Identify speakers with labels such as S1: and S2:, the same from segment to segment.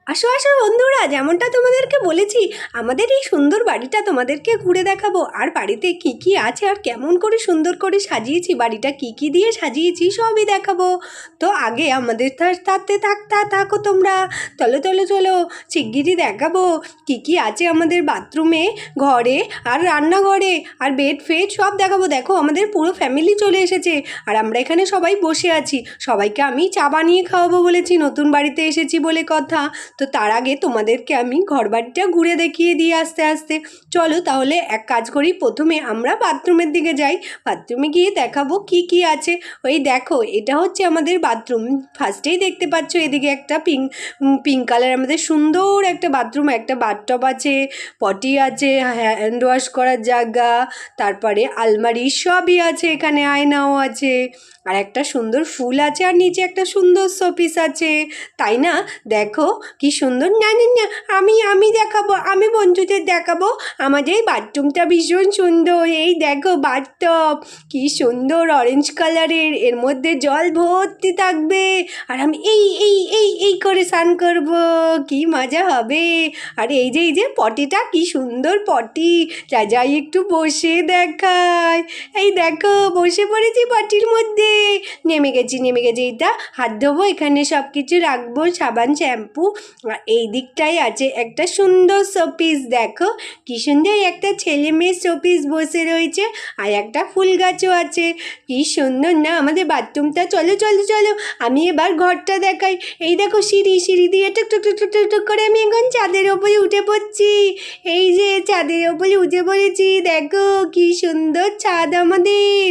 S1: আসো আসো বন্ধুরা, যেমনটা তোমাদেরকে বলেছি আমাদের এই সুন্দর বাড়িটা তোমাদেরকে ঘুরে দেখাবো। আর বাড়িতে কি কি আছে আর কেমন করে সুন্দর করে সাজিয়েছি, বাড়িটা কি কি দিয়ে সাজিয়েছি সবই দেখাবো। তো আগে আমাদের সাথে থাকো তোমরা। চলো চলো চলো, শিগগিরই দেখাবো কি কি আছে আমাদের বাথরুমে, ঘরে আর রান্নাঘরে আর বেড ফেড সব দেখাবো। দেখো আমাদের পুরো ফ্যামিলি চলে এসেছে আর আমরা এখানে সবাই বসে আছি। সবাইকে আমি চা বানিয়ে খাওয়াবো বলেছি, নতুন বাড়িতে এসেছি বলে কথা। তো তার আগে তোমাদেরকে আমি ঘরবাড়িটা ঘুরে দেখিয়ে দিই আস্তে আস্তে। চলো তাহলে এক কাজ করি, প্রথমে আমরা বাথরুমের দিকে যাই। বাথরুমে গিয়ে দেখাবো কি কি আছে। ওই দেখো, এটা হচ্ছে আমাদের বাথরুম। ফার্স্টেই দেখতে পাচ্ছ এদিকে একটা পিঙ্ক কালার আমাদের সুন্দর একটা বাথরুম, একটা বাথটব আছে, পটি আছে, হ্যান্ড ওয়াশ করার জায়গা, তারপরে আলমারি সবই আছে, এখানে আয়নাও আছে, আর একটা সুন্দর ফুল আছে, আর নিচে একটা সুন্দর শোপিস আছে, তাই না? দেখো কি সুন্দর। না না না, আমি দেখাবো, আমি বন্ধুদের দেখাবো। আমাদের বাথরুমটা ভীষণ সুন্দর। এই দেখো বাথটব কি সুন্দর অরেঞ্জ কালারের, এর মধ্যে জল ভর্তি থাকবে আর আমি এই করে স্নান করবো, কি মজা হবে। আর এই যে পটিটা কি সুন্দর পটি, যাই একটু বসে দেখায়। এই দেখো বসে পড়েছি পটির মধ্যে, নেমে গেছি। এটা হাত ধোবো, এখানে সব কিছু রাখবো, সাবান শ্যাম্পু। আর এই দিকটাই আছে একটা সুন্দর শোপিস, দেখো কি সুন্দর একটা ছেলে মেয়ে শোপিস বসে রয়েছে, আর একটা ফুল গাছও আছে। কি সুন্দর না আমাদের বাথরুমটা। চলো চলো চলো, আমি এবার ঘরটা দেখাই। এই দেখো সিঁড়ি দিয়ে টুক টুক টুক টুক টুক করে আমি এখন ছাদের ওপরে উঠে পড়ছি। এই যে ছাদের ওপরে উঠে পড়েছি, দেখো কি সুন্দর ছাদ আমাদের।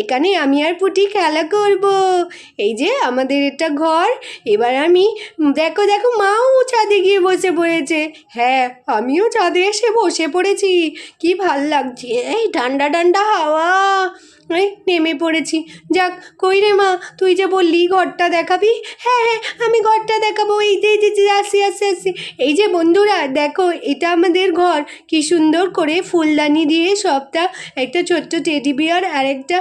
S1: এখানে আমি আর পুটি খেলা করব। এই যে আমাদের এটা ঘর। এবার আমি দেখো দেখো মাও ছাদে গিয়ে বসে পড়েছে। হ্যাঁ, আমিও ছাদে এসে বসে পড়েছি। কি ভাল লাগছে, এই ঠান্ডা ঠান্ডা হাওয়া। এই নেমে পড়েছি। যাক, কই রে মা, তুই যে বললি ঘরটা দেখাবি। হ্যাঁ হ্যাঁ, আমি ঘরটা দেখাবো। এই যে আসি। এই যে বন্ধুরা দেখো, এটা আমাদের ঘর। কি সুন্দর করে ফুলদানি দিয়ে সবটা, একটা ছোট্ট টেডি বিয়ার আর একটা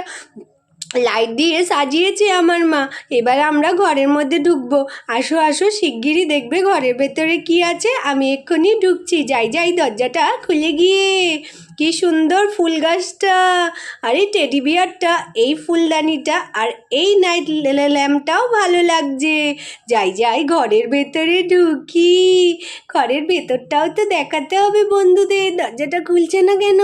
S1: লাইট দিয়ে সাজিয়েছে আমার মা। এবার আমরা ঘরের মধ্যে ঢুকবো। আসো আসো, শিগগিরই দেখবে ঘরের ভেতরে কি আছে। আমি এক্ষুনি ঢুকছি, যাই দরজাটা খুলে গিয়ে। কি সুন্দর ফুল গাছটা, আর এই টেডি বিয়ারটা, এই ফুলদানিটা আর এই নাইট ল্যাম্পটাও ভালো লাগছে। যাই ঘরের ভেতরে ঢুকি। ঘরের ভেতরটাও তো দেখাতে হবে বন্ধুদের। দরজাটা খুলছে না কেন?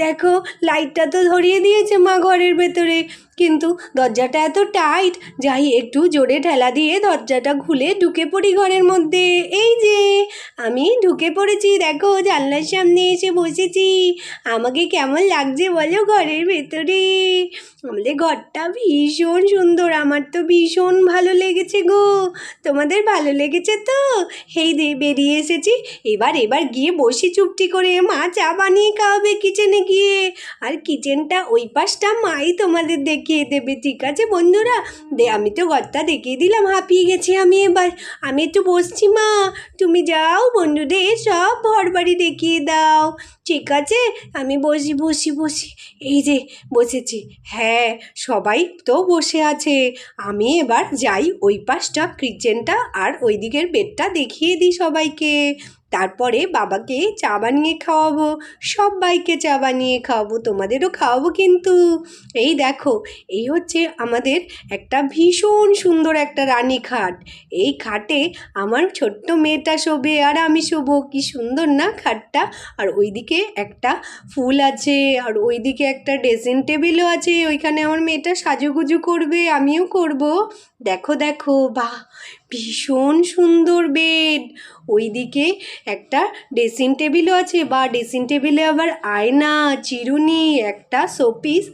S1: দেখো লাইটটা তো ধরিয়ে দিয়েছে মা ঘরের ভেতরে, কিন্তু দরজাটা এত টাইট। যাই একটু জোরে ঠেলা দিয়ে দরজাটা খুলে ঢুকে পড়ি ঘরের মধ্যে। এই যে আমি ঢুকে পড়েছি, দেখো জানলার সামনে এসে বসেছি। আমাকে কেমন লাগছে বলো ঘরের ভেতরে? আমাদের ঘরটা ভীষণ সুন্দর, আমার তো ভীষণ ভালো লেগেছে গো। তোমাদের ভালো লেগেছে তো? এই বেরিয়ে এসেছি। এবার গিয়ে বসি চুপটি করে, মা চা বানিয়ে খাওয়াবে কিচেনে গিয়ে। আর কিচেনটা ওই পাশটা মাই তোমাদের দেখিয়ে দেবে, ঠিক আছে বন্ধুরা? আমি তো ঘরটা দেখিয়ে দিলাম, হাঁপিয়ে গেছি আমি। এবার আমি একটু বসছি, মা তুমি যাও বন্ধুদের সব ঘর বাড়ি দেখিয়ে দাও, ঠিক আছে? আমি বসি। এই যে বসেছি। হ্যাঁ, সবাই তো বসে আছে। আমি এবার যাই ওই পাশটা কিচেনটা আর ওই দিকের বেডটা দেখিয়ে দিই সবাইকে। তারপরে বাবাকে চা বানিয়ে খাওয়াবো, সবাইকে চা বানিয়ে খাওয়াবো, তোমাদেরও খাওয়াবো কিন্তু। এই দেখো, এই হচ্ছে আমাদের একটা ভীষণ সুন্দর একটা রানী খাট। এই খাটে আমার ছোট্ট মেয়েটা শোবে আর আমি শোবো। কি সুন্দর না খাটটা? আর ওইদিকে একটা ফুল আছে, আর ওইদিকে একটা ড্রেসিং টেবিলও আছে। ওইখানে আমার মেয়েটা সাজুগুজু করবে, আমিও করব। দেখো বাহ, ভীষণ সুন্দর বেড। ওইদিকে একটা ড্রেসিং টেবিলও আছে, বা ড্রেসিং টেবিলে আবার আয়না, চিরুনি, একটা শোপিস,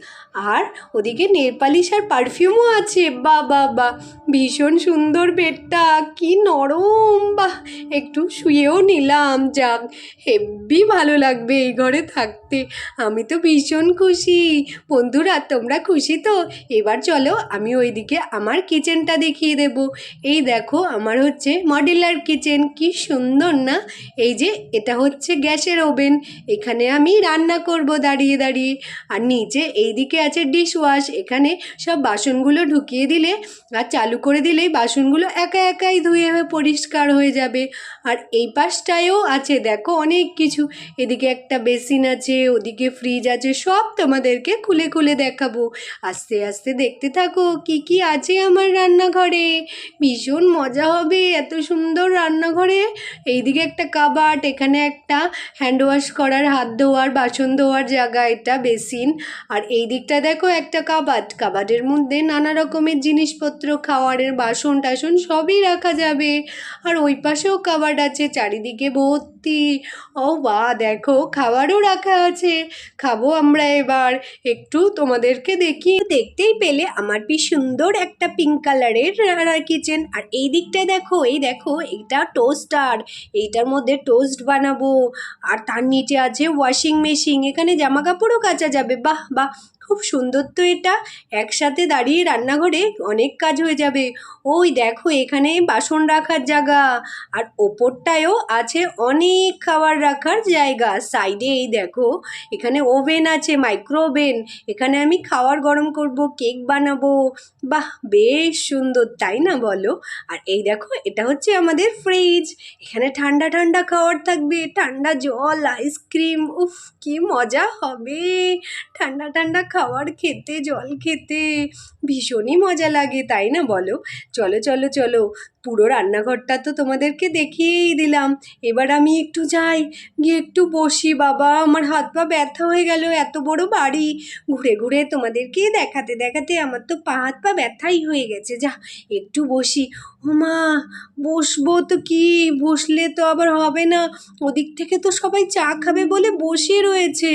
S1: আর ওদিকে নেলপালিশ আর পারফিউমও আছে। বা ভীষণ সুন্দর বেডটা, কি নরম। বাহ, একটু শুয়েও নিলাম। যাক, হেব্বি ভালো লাগবে এই ঘরে থাকতে। আমি তো ভীষণ খুশি। বন্ধুরা তোমরা খুশি তো? এবার চলো আমি ওইদিকে আমার কিচেনটা দেখিয়ে দেব। এই দেখো, আমার হচ্ছে মডেলার কিচেন। কি সুন্দর না? এই যে এটা হচ্ছে গ্যাসের ওভেন, এখানে আমি রান্না করব দাঁড়িয়ে। আর নিচে এইদিকে আছে ডিশ ওয়াশ, এখানে সব বাসনগুলো ঢুকিয়ে দিলে আর চালু করে দিলেই বাসনগুলো একা একাই ধুয়ে হয়ে পরিষ্কার হয়ে যাবে। আর এই পাশটায়ও আছে দেখো অনেক কিছু, এদিকে একটা বেসিন আছে, ওদিকে ফ্রিজ আছে, সব তোমাদেরকে খুলে খুলে দেখাবো। আস্তে আস্তে দেখতে থাকো কি কি আছে আমার রান্নাঘরে, ভীষণ মজা হবে এত সুন্দর রান্নাঘরে। এইদিকে একটা কাবার্ড, এখানে একটা হ্যান্ড ওয়াশ করার, হাত ধোয়ার, বাসন ধোয়ার জায়গা, এটা বেসিন। আর এই দিকটা দেখো একটা কাবার্ড, কাবার্ডের মধ্যে নানা রকমের জিনিসপত্র, খাওয়ারের বাসন টাসন সবই রাখা যাবে। আর ওই পাশেও কাবার্ড আছে, চারিদিকে ভর্তি। ও বাহ, দেখো খাবারও রাখা আছে, খাবো আমরা এবার। একটু তোমাদেরকে দেখি, দেখতেই পেলে আমার কি সুন্দর একটা পিঙ্ক কালারের কিচেন। আর এই দিকটায় দেখো, এই দেখো এটা টোস্টার, এইটার মধ্যে টোস্ট বানাবো। আর তার নিচে আছে ওয়াশিং মেশিন, এখানে জামা কাপড়ও কাচা যাবে। বাহ বাহ, খুব সুন্দর তো এটা, একসাথে দাঁড়িয়ে রান্নাঘরে অনেক কাজ হয়ে যাবে। ওই দেখো এখানে বাসন রাখার জায়গা, আর ওপরটায়ও আছে অনেক খাবার রাখার জায়গা। সাইডে এই দেখো এখানে ওভেন আছে, মাইক্রো ওভেন, এখানে আমি খাবার গরম করব, কেক বানাবো। বাহ, বেশ সুন্দর তাই না বলো? আর এই দেখো এটা হচ্ছে আমাদের ফ্রিজ, এখানে ঠান্ডা ঠান্ডা খাবার থাকবে, ঠান্ডা জল, আইসক্রিম, উফ কি মজা হবে ঠান্ডা ঠান্ডা খাবার খেতে, জল খেতে ভীষণই মজা লাগে তাই না বলো? চলো চলো চলো, পুরো রান্নাঘরটা তো তোমাদেরকে দেখিয়েই দিলাম, এবার আমি একটু যাই, গিয়ে একটু বসি। বাবা আমার হাত পা ব্যথা হয়ে গেল, এত বড় বাড়ি ঘুরে ঘুরে তোমাদেরকে দেখাতে দেখাতে আমার তো পা হাত পা ব্যথাই হয়ে গেছে। যা একটু বসি। ওমা, বসবো তো কি, বসলে তো আবার হবে না, ওদিক থেকে তো সবাই চা খাবে বলে বসে রয়েছে।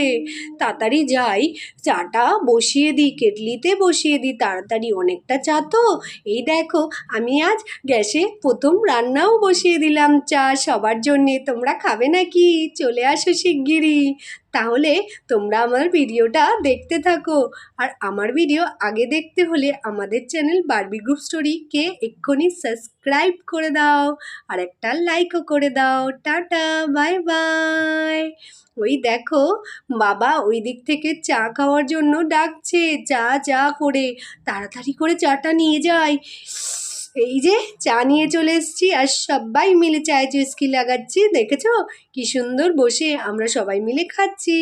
S1: তাড়াতাড়ি যাই, চাটা বসিয়ে দিই, কেটলিতে বসিয়ে দিই তাড়াতাড়ি, অনেকটা চা তো। এই দেখো আমি আজ গ্যাসে প্রথম রান্নাও বসিয়ে দিলাম, চা সবার জন্যে। তোমরা খাবে নাকি? চলে আসো শিগগিরই। তাহলে তোমরা আমার ভিডিওটা দেখতে থাকো। আর আমার ভিডিও আগে দেখতে হলে আমাদের চ্যানেল বারবি গ্রুপ স্টোরিকে এক্ষুনি সাবস্ক্রাইব করে দাও, আর একটা লাইকও করে দাও। Tata, bye bye. ওই দেখো বাবা ওই দিক থেকে চা খাওয়ার জন্য ডাকছে, চা চা করে, তাড়াতাড়ি করে চাটা নিয়ে যাই। এই যে চা নিয়ে চলে এসেছি, আর সবাই মিলে চায়ে চুস্কি লাগাচ্ছি, দেখেছো কি সুন্দর বসে আমরা সবাই মিলে খাচ্ছি।